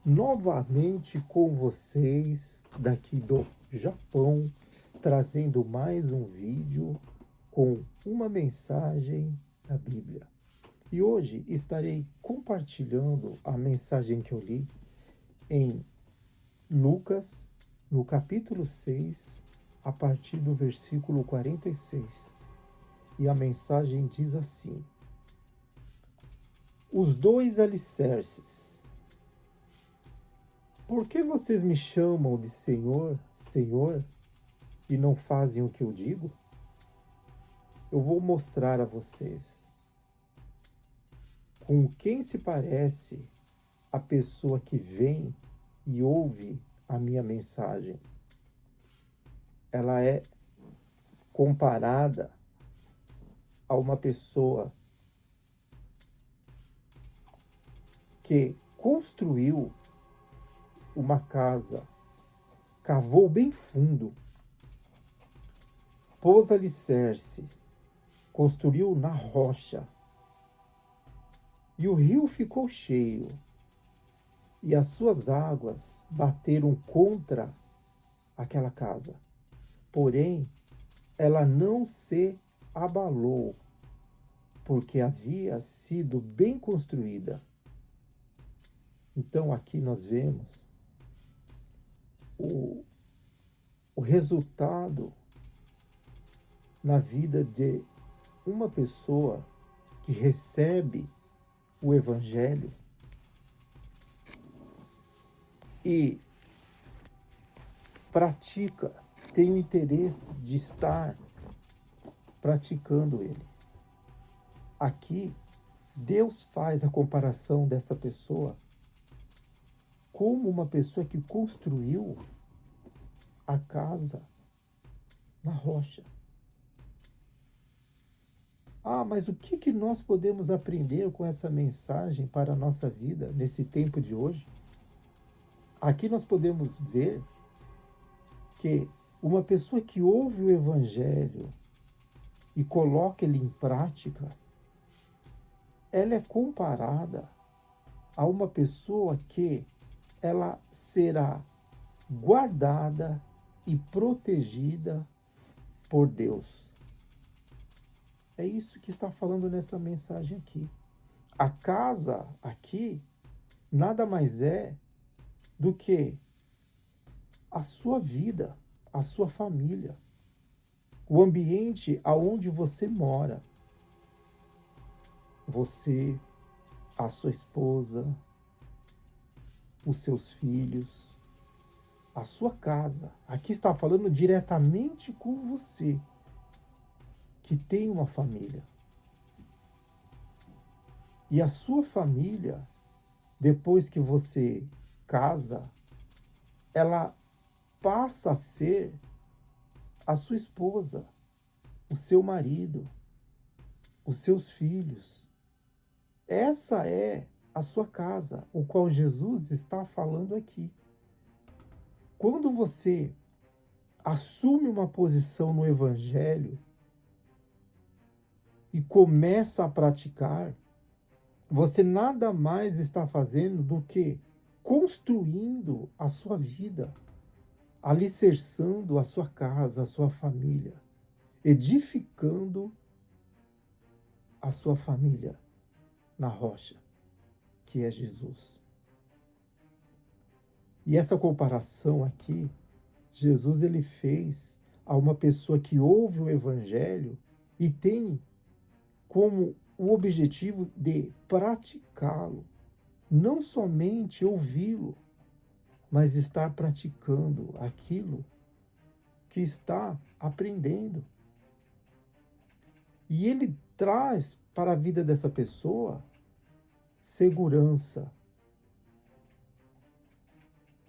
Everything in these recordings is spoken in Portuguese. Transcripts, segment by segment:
novamente com vocês daqui do Japão, trazendo mais um vídeo com uma mensagem da Bíblia. E hoje estarei compartilhando a mensagem que eu li em Lucas, no capítulo 6, a partir do versículo 46. E a mensagem diz assim: Os dois alicerces. Por que vocês me chamam de Senhor, Senhor, e não fazem o que eu digo? Eu vou mostrar a vocês com quem se parece a pessoa que vem e ouve a minha mensagem. Ela é comparada a uma pessoa que construiu uma casa, cavou bem fundo, pôs alicerce, construiu na rocha, e o rio ficou cheio, e as suas águas bateram contra aquela casa. Porém, ela não se abalou, porque havia sido bem construída. Então aqui nós vemos o resultado na vida de uma pessoa que recebe o Evangelho e pratica, tem o interesse de estar praticando ele. Aqui, Deus faz a comparação dessa pessoa como uma pessoa que construiu a casa na rocha. Mas o que nós podemos aprender com essa mensagem para a nossa vida nesse tempo de hoje? Aqui nós podemos ver que uma pessoa que ouve o Evangelho e coloca ele em prática, ela é comparada a uma pessoa que ela será guardada e protegida por Deus. É isso que está falando nessa mensagem aqui. A casa aqui nada mais é do que a sua vida, a sua família, o ambiente aonde você mora. Você, a sua esposa, os seus filhos, a sua casa. Aqui está falando diretamente com você, que tem uma família. E a sua família, depois que você casa, ela passa a ser a sua esposa, o seu marido, os seus filhos. Essa é a sua casa, o qual Jesus está falando aqui. Quando você assume uma posição no Evangelho e começa a praticar, você nada mais está fazendo do que construindo a sua vida, alicerçando a sua casa, a sua família, edificando a sua família na rocha, que é Jesus. E essa comparação aqui, Jesus ele fez a uma pessoa que ouve o Evangelho e tem como o objetivo de praticá-lo, não somente ouvi-lo, mas estar praticando aquilo que está aprendendo. E ele traz para a vida dessa pessoa segurança,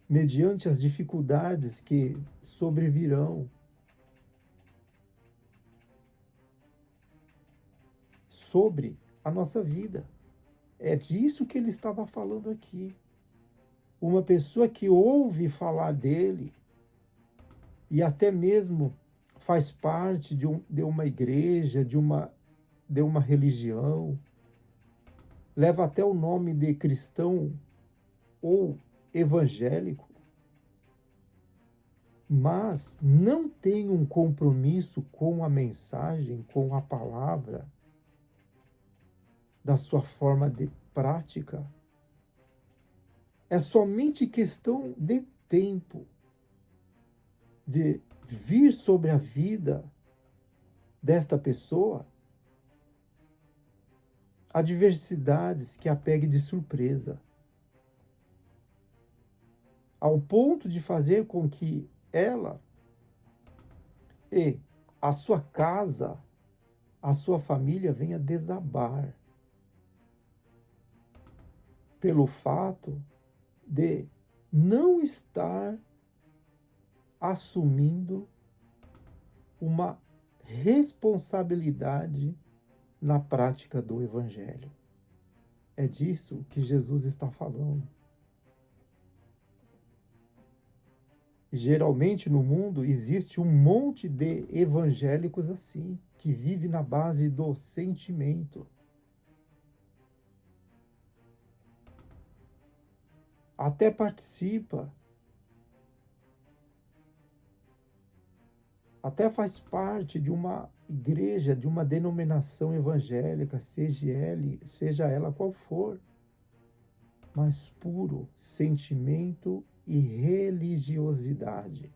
mediante as dificuldades que sobrevirão, sobre a nossa vida. É disso que ele estava falando aqui. Uma pessoa que ouve falar dele e até mesmo faz parte de uma igreja, de uma religião, leva até o nome de cristão ou evangélico, mas não tem um compromisso com a mensagem, com a palavra, da sua forma de prática, é somente questão de tempo de vir sobre a vida desta pessoa adversidades que a pegue de surpresa, ao ponto de fazer com que ela e a sua casa, a sua família venha desabar pelo fato de não estar assumindo uma responsabilidade na prática do Evangelho. É disso que Jesus está falando. Geralmente no mundo existe um monte de evangélicos assim, que vive na base do sentimento. Até participa, até faz parte de uma igreja, de uma denominação evangélica, seja ela qual for, mas puro sentimento e religiosidade.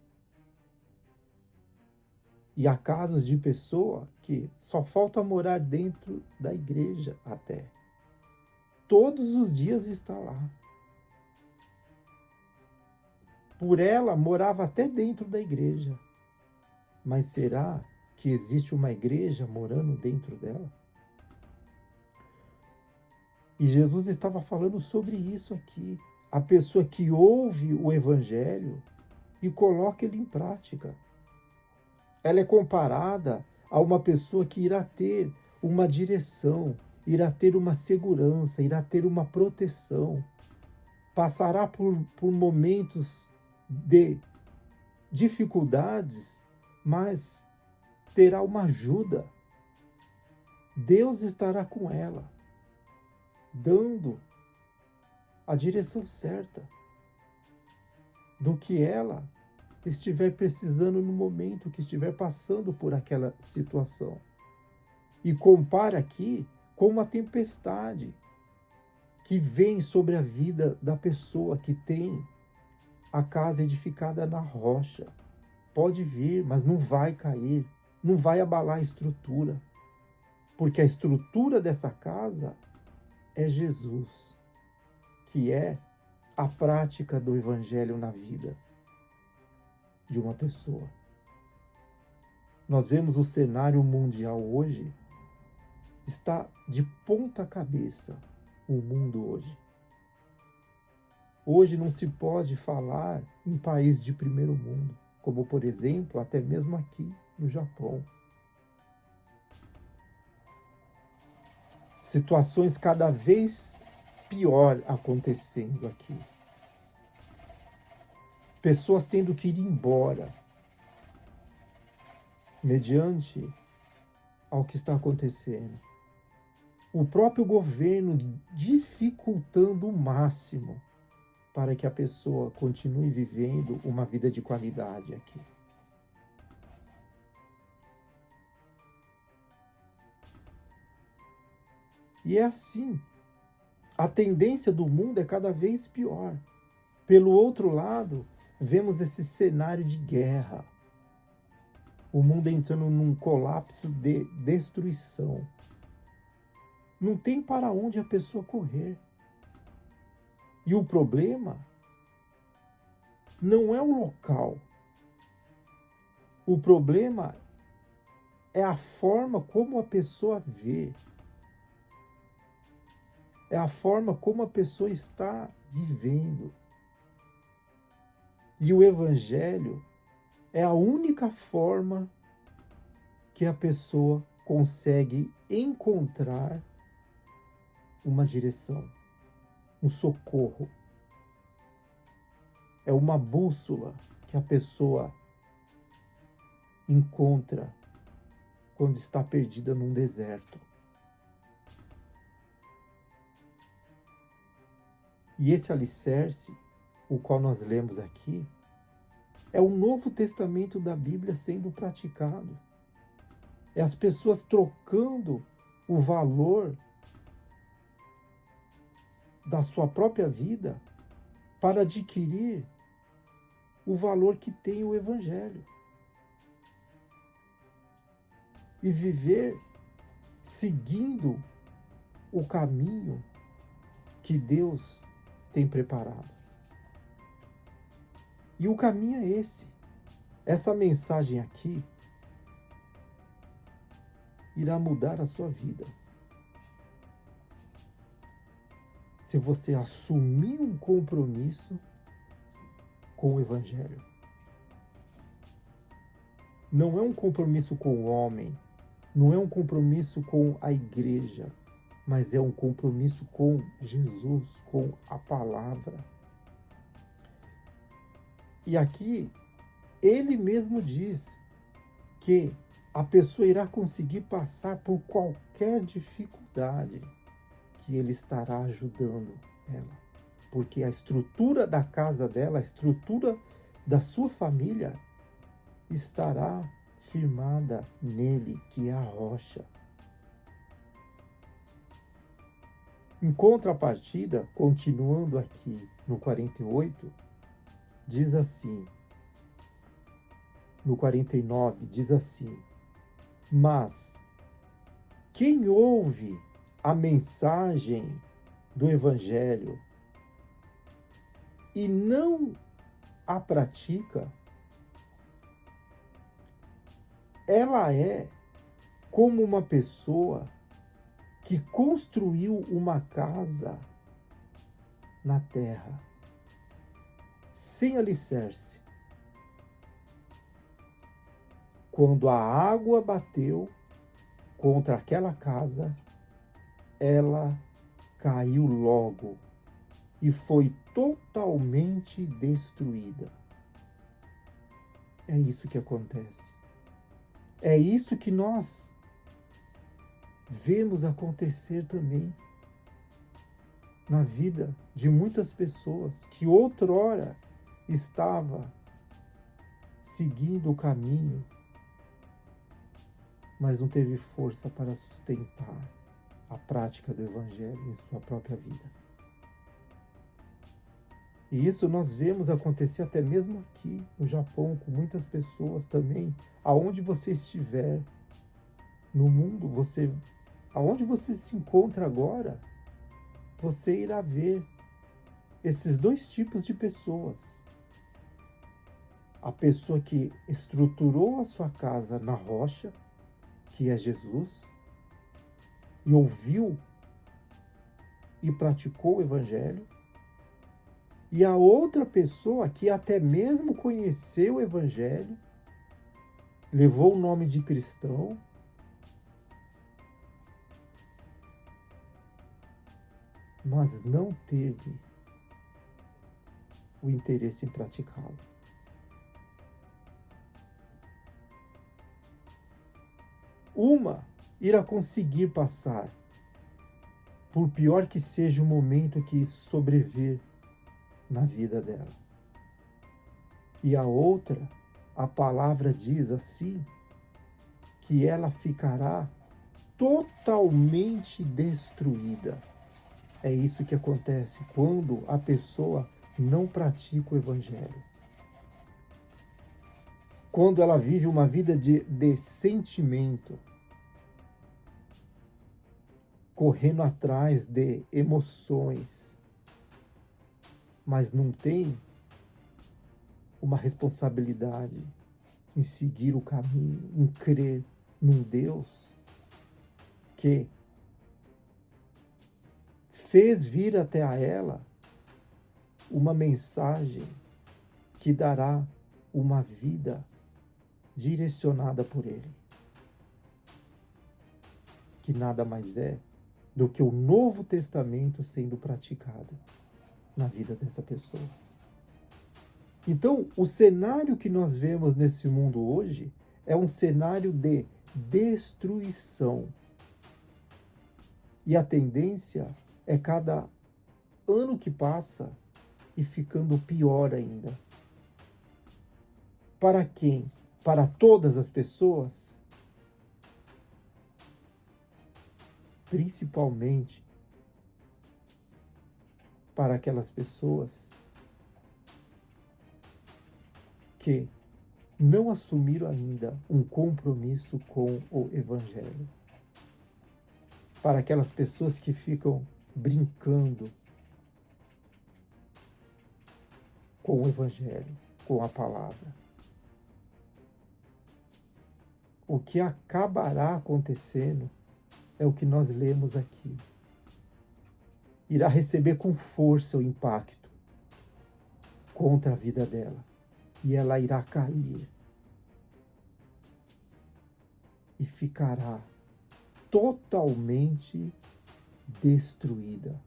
E há casos de pessoa que só falta morar dentro da igreja até. Todos os dias está lá. Por ela, morava até dentro da igreja. Mas será que existe uma igreja morando dentro dela? E Jesus estava falando sobre isso aqui. A pessoa que ouve o Evangelho e coloca ele em prática. Ela é comparada a uma pessoa que irá ter uma direção, irá ter uma segurança, irá ter uma proteção. Passará por momentos de dificuldades, mas terá uma ajuda. Deus estará com ela, dando a direção certa do que ela estiver precisando no momento que estiver passando por aquela situação. E compara aqui com uma tempestade que vem sobre a vida da pessoa que tem a casa edificada na rocha. Pode vir, mas não vai cair, não vai abalar a estrutura, porque a estrutura dessa casa é Jesus, que é a prática do Evangelho na vida de uma pessoa. Nós vemos o cenário mundial hoje, está de ponta cabeça o mundo hoje. Hoje não se pode falar em país de primeiro mundo, como por exemplo, até mesmo aqui no Japão. Situações cada vez pior acontecendo aqui. Pessoas tendo que ir embora mediante ao que está acontecendo. O próprio governo dificultando o máximo para que a pessoa continue vivendo uma vida de qualidade aqui. E é assim. A tendência do mundo é cada vez pior. Pelo outro lado, vemos esse cenário de guerra. O mundo entrando num colapso de destruição. Não tem para onde a pessoa correr. E o problema não é o local. O problema é a forma como a pessoa vê. É a forma como a pessoa está vivendo. E o Evangelho é a única forma que a pessoa consegue encontrar uma direção, um socorro. É uma bússola que a pessoa encontra quando está perdida num deserto. E esse alicerce, o qual nós lemos aqui, é o Novo Testamento da Bíblia sendo praticado. É as pessoas trocando o valor da sua própria vida para adquirir o valor que tem o Evangelho. E viver seguindo o caminho que Deus tem preparado. E o caminho é esse. Essa mensagem aqui irá mudar a sua vida. Se você assumir um compromisso com o Evangelho. Não é um compromisso com o homem, não é um compromisso com a igreja, mas é um compromisso com Jesus, com a palavra. E aqui, ele mesmo diz que a pessoa irá conseguir passar por qualquer dificuldade que ele estará ajudando ela. Porque a estrutura da casa dela, a estrutura da sua família estará firmada nele, que é a rocha. Em contrapartida, continuando aqui no 48, diz assim, no 49, diz assim: mas quem ouve a mensagem do Evangelho e não a pratica, ela é como uma pessoa que construiu uma casa na terra, sem alicerce. Quando a água bateu contra aquela casa, ela caiu logo e foi totalmente destruída. É isso que acontece. É isso que nós vemos acontecer também na vida de muitas pessoas que outrora estava seguindo o caminho, mas não teve força para sustentar a prática do Evangelho em sua própria vida. E isso nós vemos acontecer até mesmo aqui no Japão, com muitas pessoas também. Aonde você estiver no mundo, aonde você se encontra agora, você irá ver esses dois tipos de pessoas. A pessoa que estruturou a sua casa na rocha, que é Jesus, e ouviu e praticou o Evangelho, e a outra pessoa que até mesmo conheceu o Evangelho, levou o nome de cristão, mas não teve o interesse em praticá-lo. Uma irá conseguir passar, por pior que seja o momento que sobreviver na vida dela. E a outra, a palavra diz assim, que ela ficará totalmente destruída. É isso que acontece quando a pessoa não pratica o Evangelho. Quando ela vive uma vida de sentimento, correndo atrás de emoções, mas não tem uma responsabilidade em seguir o caminho, em crer num Deus que fez vir até a ela uma mensagem que dará uma vida direcionada por Ele, que nada mais é do que o Novo Testamento sendo praticado na vida dessa pessoa. Então, o cenário que nós vemos nesse mundo hoje é um cenário de destruição. E a tendência é cada ano que passa, e ficando pior ainda. Para quem? Para todas as pessoas? Principalmente para aquelas pessoas que não assumiram ainda um compromisso com o Evangelho. Para aquelas pessoas que ficam brincando com o Evangelho, com a palavra. O que acabará acontecendo é o que nós lemos aqui. Irá receber com força o impacto contra a vida dela. E ela irá cair. E ficará totalmente destruída.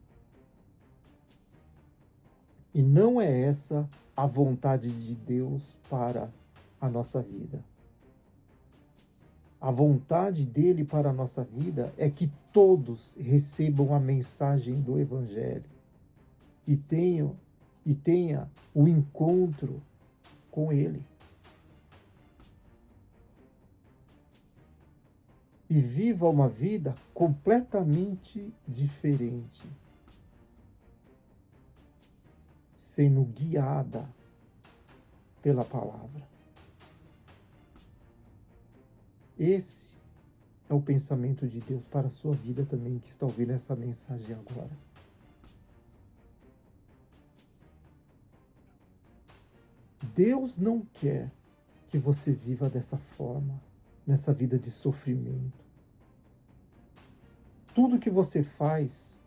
E não é essa a vontade de Deus para a nossa vida. A vontade dele para a nossa vida é que todos recebam a mensagem do Evangelho e tenha o encontro com ele. E viva uma vida completamente diferente, sendo guiada pela palavra. Esse é o pensamento de Deus para a sua vida também, que está ouvindo essa mensagem agora. Deus não quer que você viva dessa forma, nessa vida de sofrimento. Tudo que você faz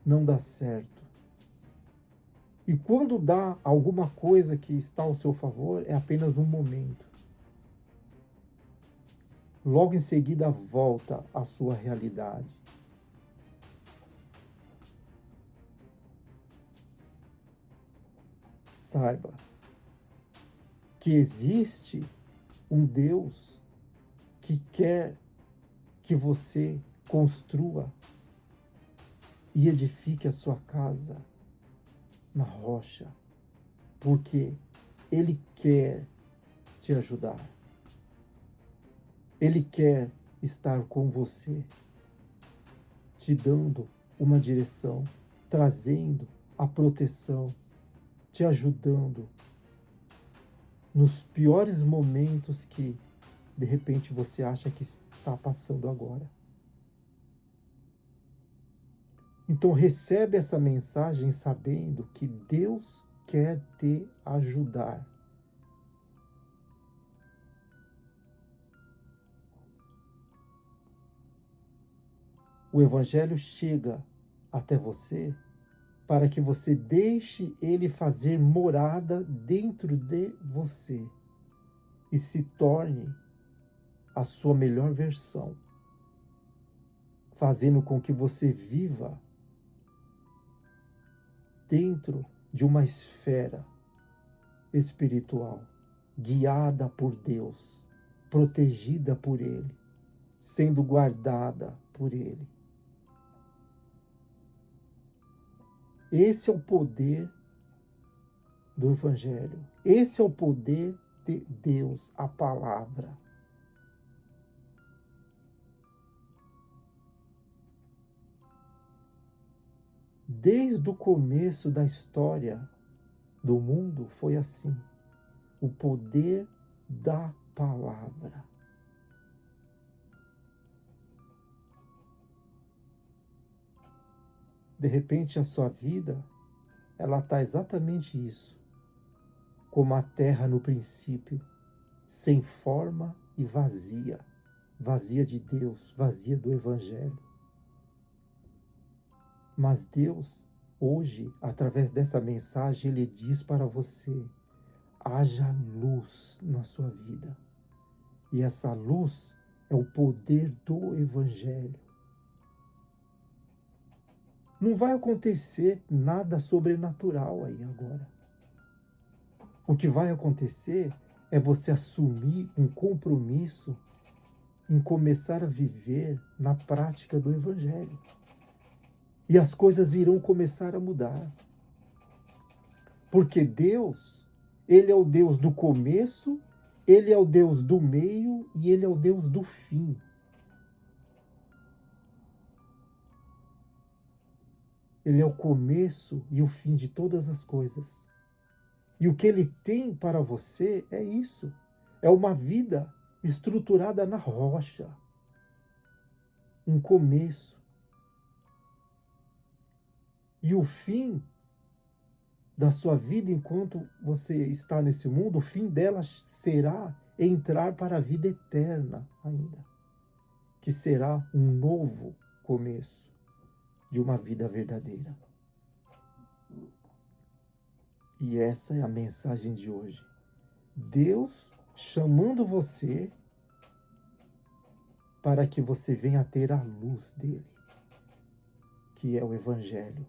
não dá certo. E quando dá alguma coisa que está ao seu favor, é apenas um momento. Logo em seguida volta à sua realidade. Saiba que existe um Deus que quer que você construa e edifique a sua casa na rocha, porque Ele quer te ajudar. Ele quer estar com você, te dando uma direção, trazendo a proteção, te ajudando nos piores momentos que, de repente, você acha que está passando agora. Então, recebe essa mensagem sabendo que Deus quer te ajudar. O Evangelho chega até você para que você deixe ele fazer morada dentro de você e se torne a sua melhor versão, fazendo com que você viva dentro de uma esfera espiritual, guiada por Deus, protegida por Ele, sendo guardada por Ele. Esse é o poder do Evangelho. Esse é o poder de Deus, a palavra. Desde o começo da história do mundo foi assim. O poder da palavra. De repente a sua vida, ela está exatamente isso. Como a terra no princípio, sem forma e vazia. Vazia de Deus, vazia do Evangelho. Mas Deus, hoje, através dessa mensagem, Ele diz para você: haja luz na sua vida. E essa luz é o poder do Evangelho. Não vai acontecer nada sobrenatural aí agora. O que vai acontecer é você assumir um compromisso em começar a viver na prática do Evangelho. E as coisas irão começar a mudar. Porque Deus, Ele é o Deus do começo, Ele é o Deus do meio e Ele é o Deus do fim. Ele é o começo e o fim de todas as coisas. E o que Ele tem para você é isso. É uma vida estruturada na rocha. Um começo. E o fim da sua vida enquanto você está nesse mundo, o fim dela será entrar para a vida eterna ainda. Que será um novo começo de uma vida verdadeira. E essa é a mensagem de hoje. Deus chamando você para que você venha ter a luz dele, que é o Evangelho,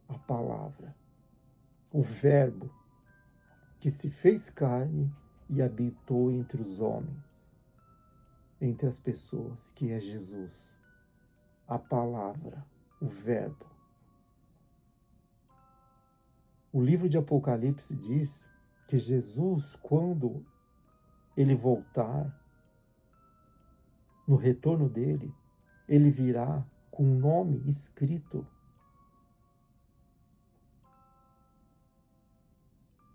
a palavra, o Verbo que se fez carne e habitou entre os homens, entre as pessoas, que é Jesus, a palavra, o Verbo. O livro de Apocalipse diz que Jesus, quando ele voltar, no retorno dele, ele virá com um nome escrito.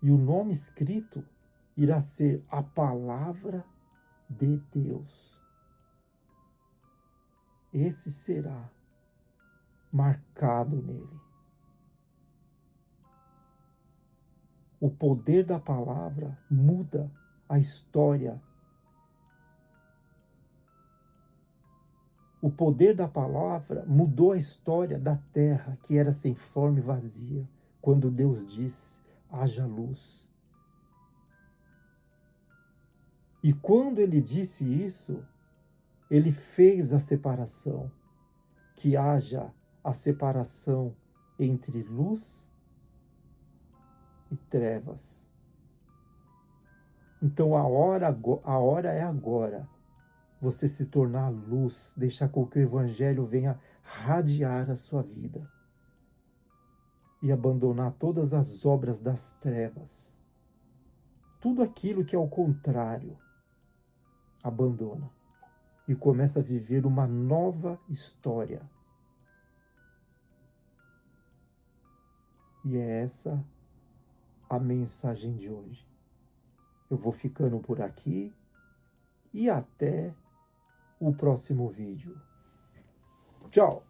E o nome escrito irá ser a palavra de Deus. Esse será marcado nele. O poder da palavra muda a história. O poder da palavra mudou a história da terra, que era sem forma e vazia, quando Deus disse: haja luz. E quando ele disse isso, ele fez a separação, que haja a separação entre luz e trevas. Então a hora é agora. Você se tornar luz, deixar com que o Evangelho venha radiar a sua vida e abandonar todas as obras das trevas. Tudo aquilo que é o contrário, abandona e começa a viver uma nova história. E é essa a mensagem de hoje. Eu vou ficando por aqui e até o próximo vídeo. Tchau!